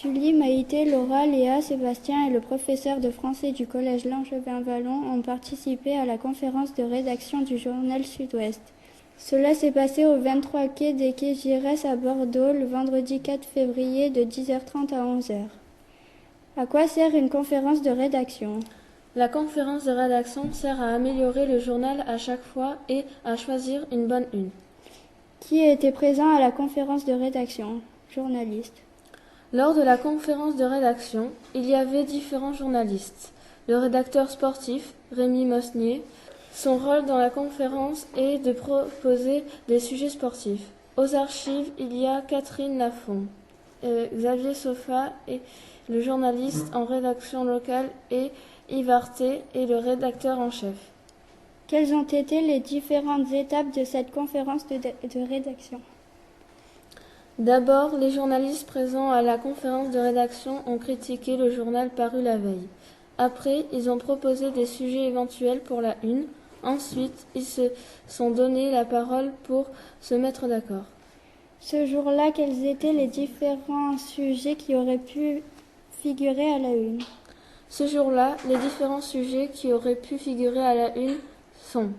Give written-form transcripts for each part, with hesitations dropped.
Julie, Maïté, Laura, Léa, Sébastien et le professeur de français du collège Langevin-Vallon ont participé à la conférence de rédaction du journal Sud-Ouest. Cela s'est passé au 23 quai des quais Giresse à Bordeaux le vendredi 4 février de 10h30 à 11h. À quoi sert une conférence de rédaction ? La conférence de rédaction sert à améliorer le journal à chaque fois et à choisir une bonne une. Qui était présent à la conférence de rédaction ? Journaliste. Lors de la conférence de rédaction, il y avait différents journalistes. Le rédacteur sportif, Rémi Mosnier, son rôle dans la conférence est de proposer des sujets sportifs. Aux archives, il y a Catherine Lafont, Xavier Soffa et le journaliste en rédaction locale et Yves Arté est le rédacteur en chef. Quelles ont été les différentes étapes de cette conférence de rédaction ? D'abord, les journalistes présents à la conférence de rédaction ont critiqué le journal paru la veille. Après, ils ont proposé des sujets éventuels pour la une. Ensuite, ils se sont donné la parole pour se mettre d'accord. Ce jour-là, quels étaient les différents sujets qui auraient pu figurer à la une ? Ce jour-là, les différents sujets qui auraient pu figurer à la une sont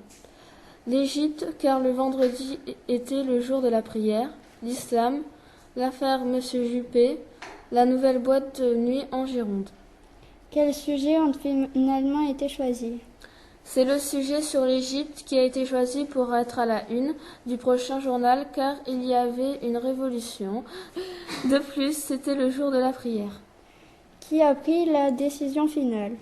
l'Égypte, car le vendredi était le jour de la prière, l'islam, l'affaire Monsieur Juppé, la nouvelle boîte de nuit en Gironde. Quels sujets ont finalement été choisis ? C'est le sujet sur l'Égypte qui a été choisi pour être à la une du prochain journal car il y avait une révolution. De plus, c'était le jour de la prière. Qui a pris la décision finale ?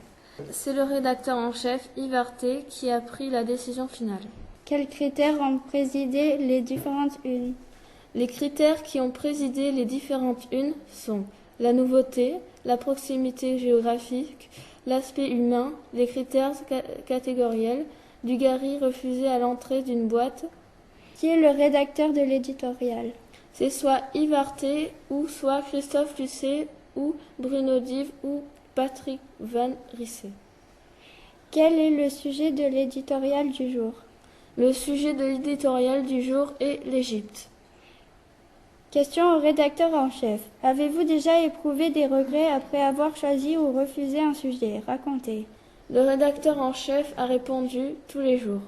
C'est le rédacteur en chef, Yves Arté, qui a pris la décision finale. Quels critères ont présidé les différentes unes ? Les critères qui ont présidé les différentes unes sont la nouveauté, la proximité géographique, l'aspect humain, les critères catégoriels, Dugarry refusé à l'entrée d'une boîte. Qui est le rédacteur de l'éditorial ? C'est soit Yves Arté ou soit Christophe Lucet ou Bruno Dive ou Patrick Van Rissé. Quel est le sujet de l'éditorial du jour ? Le sujet de l'éditorial du jour est l'Égypte. Question au rédacteur en chef. Avez-vous déjà éprouvé des regrets après avoir choisi ou refusé un sujet ? Racontez. Le rédacteur en chef a répondu tous les jours.